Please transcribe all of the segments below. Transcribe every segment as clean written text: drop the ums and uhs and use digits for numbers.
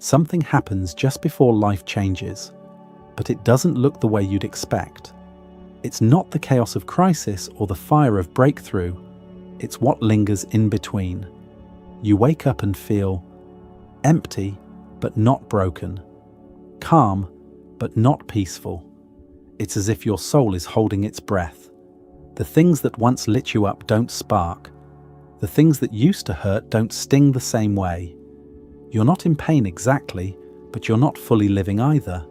Something happens just before life changes, but it doesn't look the way you'd expect. It's not the chaos of crisis or the fire of breakthrough, it's what lingers in between. You wake up and feel empty, but not broken, calm, but not peaceful. It's as if your soul is holding its breath. The things that once lit you up don't spark. The things that used to hurt don't sting the same way. You're not in pain exactly, but you're not fully living either.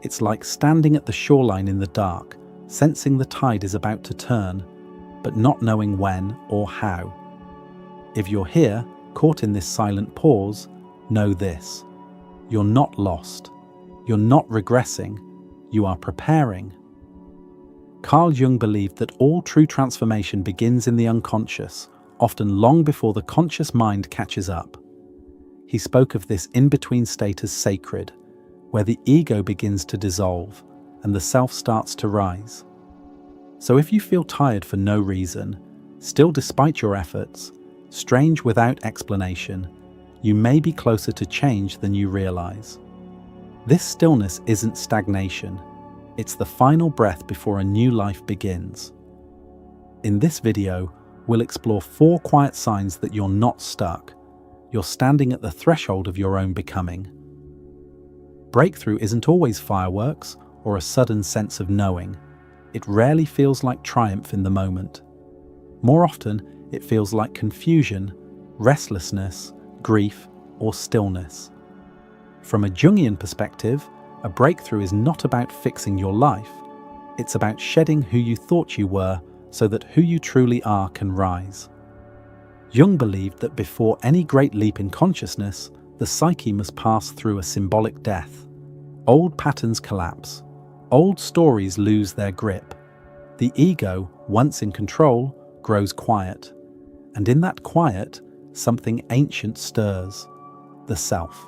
It's like standing at the shoreline in the dark, sensing the tide is about to turn, but not knowing when or how. If you're here, caught in this silent pause, know this: you're not lost. You're not regressing. You are preparing. Carl Jung believed that all true transformation begins in the unconscious, often long before the conscious mind catches up. He spoke of this in-between state as sacred, where the ego begins to dissolve and the self starts to rise. So if you feel tired for no reason, still despite your efforts, strange without explanation, you may be closer to change than you realize. This stillness isn't stagnation. It's the final breath before a new life begins. In this video, we'll explore 4 quiet signs that you're not stuck. You're standing at the threshold of your own becoming. Breakthrough isn't always fireworks or a sudden sense of knowing. It rarely feels like triumph in the moment. More often, it feels like confusion, restlessness, grief, or stillness. From a Jungian perspective, a breakthrough is not about fixing your life. It's about shedding who you thought you were so that who you truly are can rise. Jung believed that before any great leap in consciousness, the psyche must pass through a symbolic death. Old patterns collapse. Old stories lose their grip. The ego, once in control, grows quiet. And in that quiet, something ancient stirs. The self.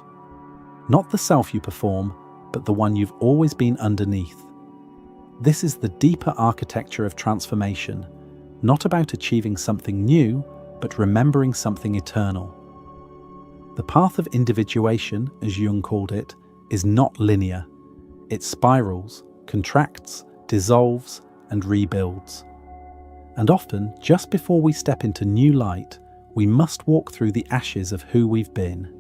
Not the self you perform, but the one you've always been underneath. This is the deeper architecture of transformation, not about achieving something new, but remembering something eternal. The path of individuation, as Jung called it, is not linear. It spirals, contracts, dissolves, and rebuilds. And often, just before we step into new light, we must walk through the ashes of who we've been.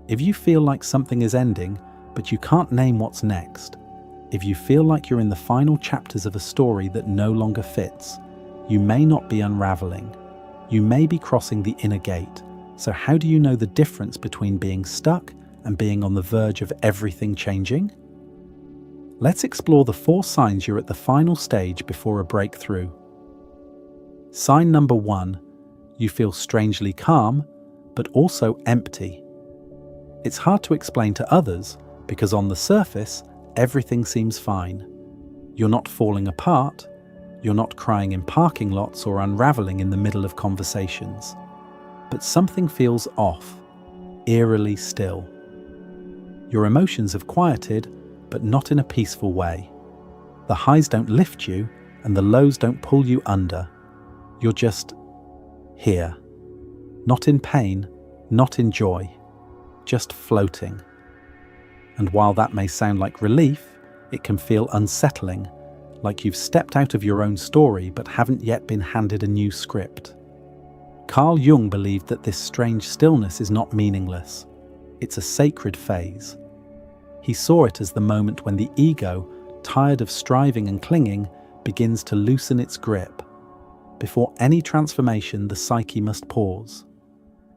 If you feel like something is ending, but you can't name what's next, if you feel like you're in the final chapters of a story that no longer fits, you may not be unraveling. You may be crossing the inner gate. So how do you know the difference between being stuck and being on the verge of everything changing? Let's explore the 4 signs you're at the final stage before a breakthrough. Sign number 1, you feel strangely calm, but also empty. It's hard to explain to others because on the surface, everything seems fine. You're not falling apart. You're not crying in parking lots or unraveling in the middle of conversations. But something feels off, eerily still. Your emotions have quieted, but not in a peaceful way. The highs don't lift you, and the lows don't pull you under. You're just here. Not in pain, not in joy, just floating. And while that may sound like relief, it can feel unsettling, like you've stepped out of your own story but haven't yet been handed a new script. Carl Jung believed that this strange stillness is not meaningless. It's a sacred phase. He saw it as the moment when the ego, tired of striving and clinging, begins to loosen its grip. Before any transformation, the psyche must pause.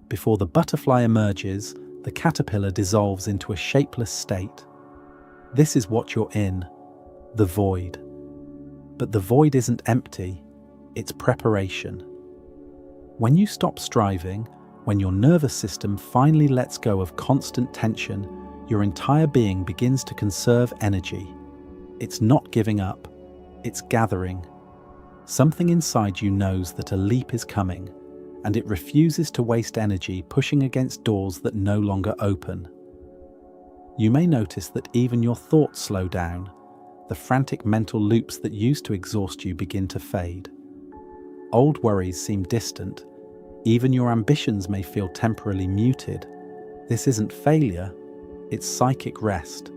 Before the butterfly emerges, the caterpillar dissolves into a shapeless state. This is what you're in, the void. But the void isn't empty, it's preparation. When you stop striving, when your nervous system finally lets go of constant tension, your entire being begins to conserve energy. It's not giving up, it's gathering. Something inside you knows that a leap is coming, and it refuses to waste energy pushing against doors that no longer open. You may notice that even your thoughts slow down. The frantic mental loops that used to exhaust you begin to fade. Old worries seem distant. Even your ambitions may feel temporarily muted. This isn't failure, it's psychic rest.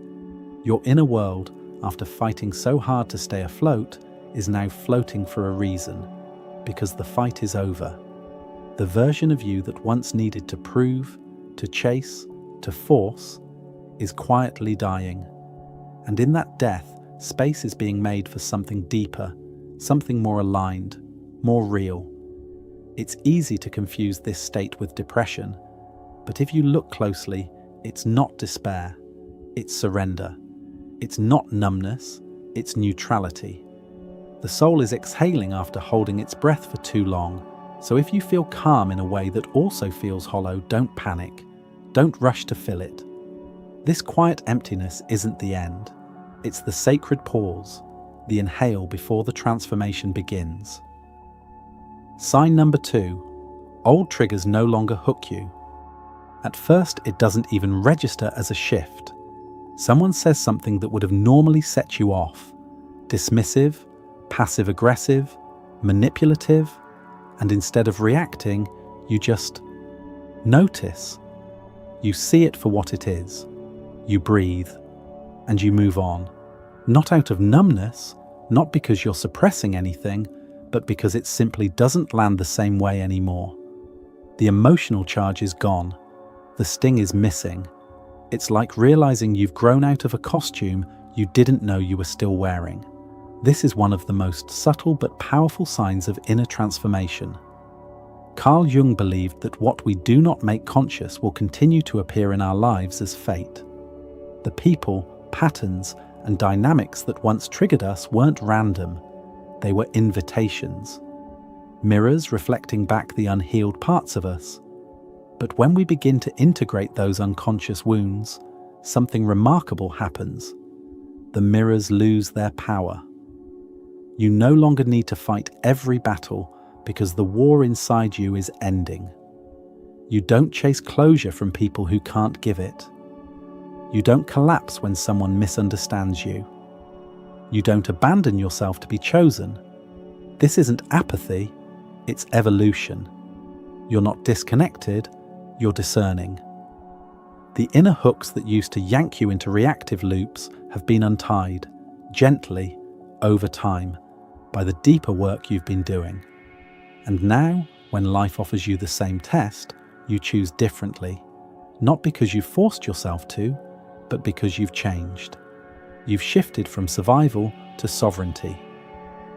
Your inner world, after fighting so hard to stay afloat, is now floating for a reason, because the fight is over. The version of you that once needed to prove, to chase, to force, is quietly dying. And in that death, space is being made for something deeper, something more aligned, more real. It's easy to confuse this state with depression, but if you look closely, it's not despair, it's surrender. It's not numbness, it's neutrality. The soul is exhaling after holding its breath for too long, so if you feel calm in a way that also feels hollow, don't panic. Don't rush to fill it. This quiet emptiness isn't the end. It's the sacred pause, the inhale before the transformation begins. Sign number 2. Old triggers no longer hook you. At first, it doesn't even register as a shift. Someone says something that would have normally set you off. Dismissive, passive-aggressive, manipulative, and instead of reacting, you just notice. You see it for what it is. You breathe, and you move on. Not out of numbness, not because you're suppressing anything, but because it simply doesn't land the same way anymore. The emotional charge is gone. The sting is missing. It's like realizing you've grown out of a costume you didn't know you were still wearing. This is one of the most subtle but powerful signs of inner transformation. Carl Jung believed that what we do not make conscious will continue to appear in our lives as fate. The people, patterns, and dynamics that once triggered us weren't random. They were invitations. Mirrors reflecting back the unhealed parts of us. But when we begin to integrate those unconscious wounds, something remarkable happens. The mirrors lose their power. You no longer need to fight every battle because the war inside you is ending. You don't chase closure from people who can't give it. You don't collapse when someone misunderstands you. You don't abandon yourself to be chosen. This isn't apathy, it's evolution. You're not disconnected, you're discerning. The inner hooks that used to yank you into reactive loops have been untied, gently, over time, by the deeper work you've been doing. And now, when life offers you the same test, you choose differently. Not because you've forced yourself to, but because you've changed. You've shifted from survival to sovereignty.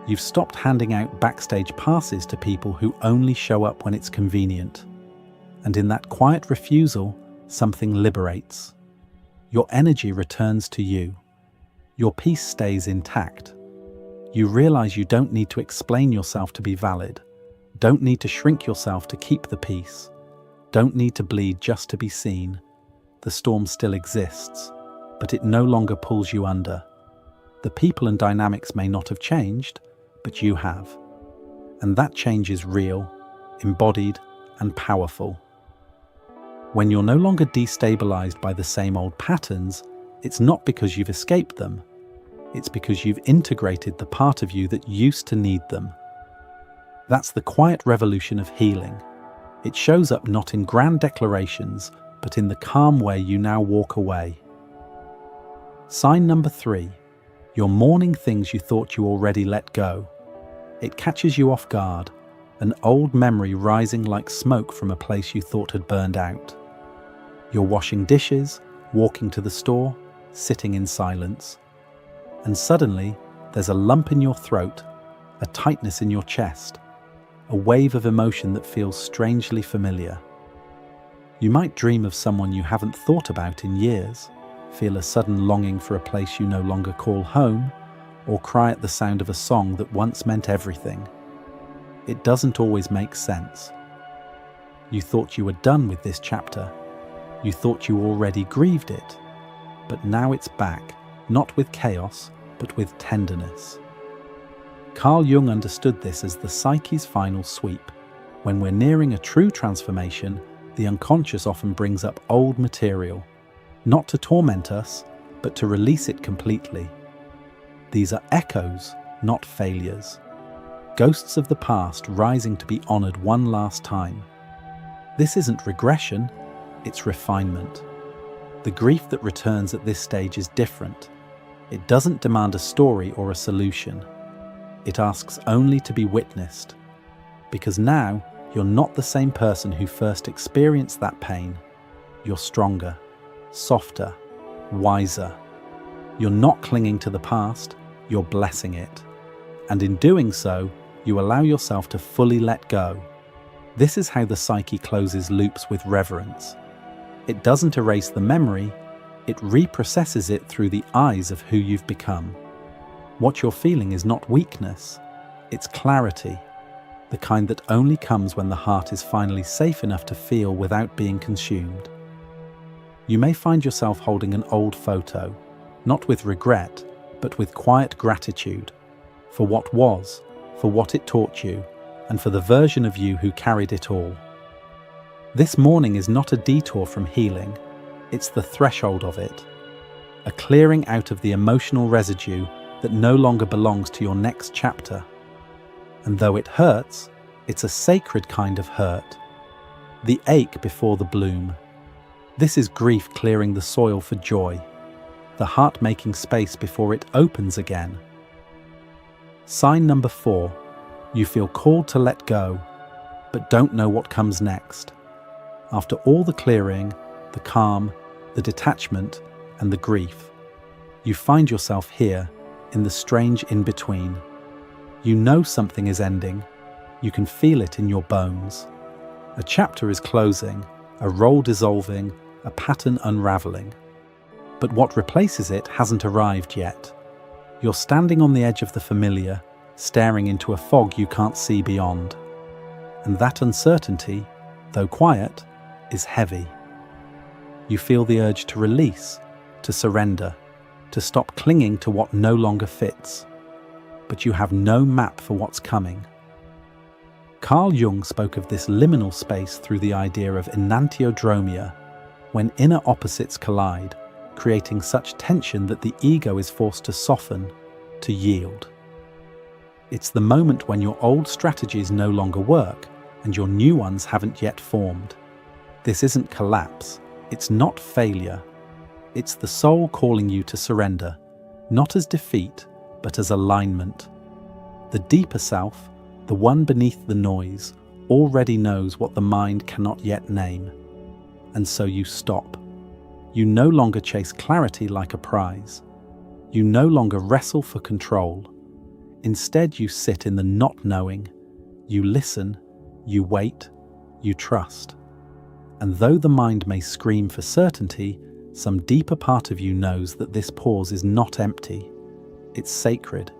You've stopped handing out backstage passes to people who only show up when it's convenient. And in that quiet refusal, something liberates. Your energy returns to you. Your peace stays intact. You realize you don't need to explain yourself to be valid. Don't need to shrink yourself to keep the peace. Don't need to bleed just to be seen. The storm still exists, but it no longer pulls you under. The people and dynamics may not have changed, but you have. And that change is real, embodied, and powerful. When you're no longer destabilized by the same old patterns, it's not because you've escaped them. It's because you've integrated the part of you that used to need them. That's the quiet revolution of healing. It shows up not in grand declarations, but in the calm way you now walk away. Sign number 3. You're mourning things you thought you already let go. It catches you off guard, an old memory rising like smoke from a place you thought had burned out. You're washing dishes, walking to the store, sitting in silence. And suddenly, there's a lump in your throat, a tightness in your chest, a wave of emotion that feels strangely familiar. You might dream of someone you haven't thought about in years, feel a sudden longing for a place you no longer call home, or cry at the sound of a song that once meant everything. It doesn't always make sense. You thought you were done with this chapter. You thought you already grieved it. But now it's back, not with chaos, but with tenderness. Carl Jung understood this as the psyche's final sweep. When we're nearing a true transformation, the unconscious often brings up old material, not to torment us, but to release it completely. These are echoes, not failures. Ghosts of the past rising to be honored one last time. This isn't regression, it's refinement. The grief that returns at this stage is different. It doesn't demand a story or a solution. It asks only to be witnessed. Because now, you're not the same person who first experienced that pain. You're stronger, softer, wiser. You're not clinging to the past, you're blessing it. And in doing so, you allow yourself to fully let go. This is how the psyche closes loops with reverence. It doesn't erase the memory, it reprocesses it through the eyes of who you've become. What you're feeling is not weakness, it's clarity, the kind that only comes when the heart is finally safe enough to feel without being consumed. You may find yourself holding an old photo, not with regret, but with quiet gratitude, for what was, for what it taught you, and for the version of you who carried it all. This mourning is not a detour from healing, it's the threshold of it, a clearing out of the emotional residue that no longer belongs to your next chapter. And though it hurts, it's a sacred kind of hurt. The ache before the bloom. This is grief clearing the soil for joy, the heart making space before it opens again. Sign number 4. You feel called to let go, but don't know what comes next. After all the clearing, the calm, the detachment, and the grief, you find yourself here, in the strange in-between. You know something is ending. You can feel it in your bones. A chapter is closing, a role dissolving, a pattern unraveling. But what replaces it hasn't arrived yet. You're standing on the edge of the familiar, staring into a fog you can't see beyond. And that uncertainty, though quiet, is heavy. You feel the urge to release, to surrender, to stop clinging to what no longer fits. But you have no map for what's coming. Carl Jung spoke of this liminal space through the idea of enantiodromia, when inner opposites collide, creating such tension that the ego is forced to soften, to yield. It's the moment when your old strategies no longer work and your new ones haven't yet formed. This isn't collapse, it's not failure. It's the soul calling you to surrender, not as defeat, but as alignment. The deeper self, the one beneath the noise, already knows what the mind cannot yet name. And so you stop. You no longer chase clarity like a prize. You no longer wrestle for control. Instead, you sit in the not knowing. You listen, you wait, you trust. And though the mind may scream for certainty, some deeper part of you knows that this pause is not empty. It's sacred.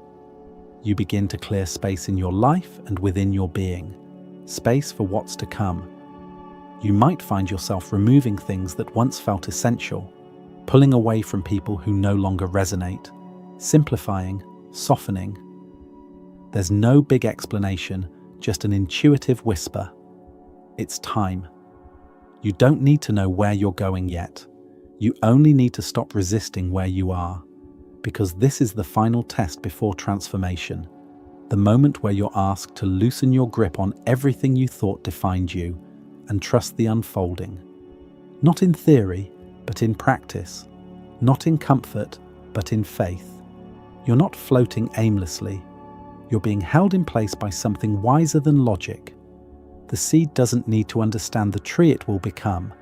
You begin to clear space in your life and within your being, space for what's to come. You might find yourself removing things that once felt essential, pulling away from people who no longer resonate, simplifying, softening. There's no big explanation, just an intuitive whisper. It's time. You don't need to know where you're going yet. You only need to stop resisting where you are, because this is the final test before transformation, the moment where you're asked to loosen your grip on everything you thought defined you and trust the unfolding. Not in theory, but in practice. Not in comfort, but in faith. You're not floating aimlessly. You're being held in place by something wiser than logic. The seed doesn't need to understand the tree it will become.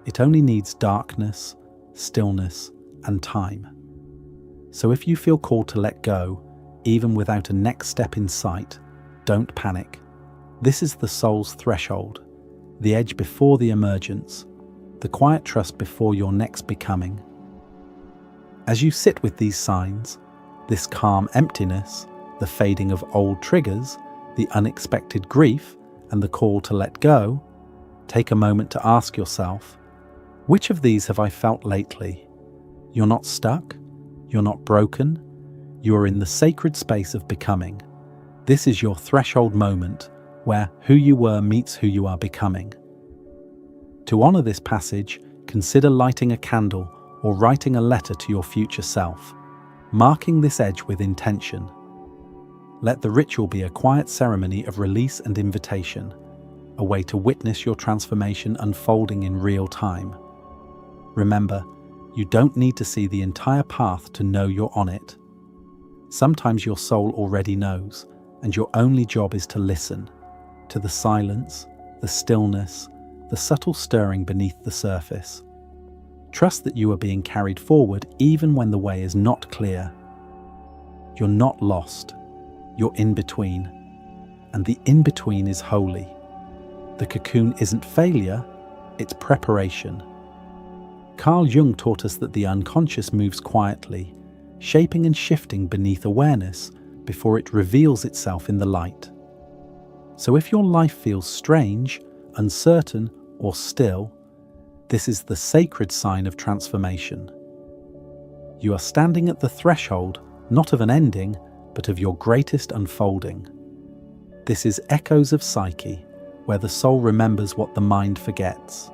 It only needs darkness, stillness, and time. So if you feel called to let go, even without a next step in sight, don't panic. This is the soul's threshold, the edge before the emergence, the quiet trust before your next becoming. As you sit with these signs, this calm emptiness, the fading of old triggers, the unexpected grief, and the call to let go, take a moment to ask yourself, which of these have I felt lately? You're not stuck. You're not broken. You are in the sacred space of becoming. This is your threshold moment where who you were meets who you are becoming. To honor this passage, consider lighting a candle or writing a letter to your future self, marking this edge with intention. Let the ritual be a quiet ceremony of release and invitation, a way to witness your transformation unfolding in real time. Remember, you don't need to see the entire path to know you're on it. Sometimes your soul already knows, and your only job is to listen to the silence, the stillness, the subtle stirring beneath the surface. Trust that you are being carried forward even when the way is not clear. You're not lost, you're in between, and the in between is holy. The cocoon isn't failure, it's preparation. Carl Jung taught us that the unconscious moves quietly, shaping and shifting beneath awareness before it reveals itself in the light. So if your life feels strange, uncertain, or still, this is the sacred sign of transformation. You are standing at the threshold, not of an ending, but of your greatest unfolding. This is Echoes of Psyche, where the soul remembers what the mind forgets.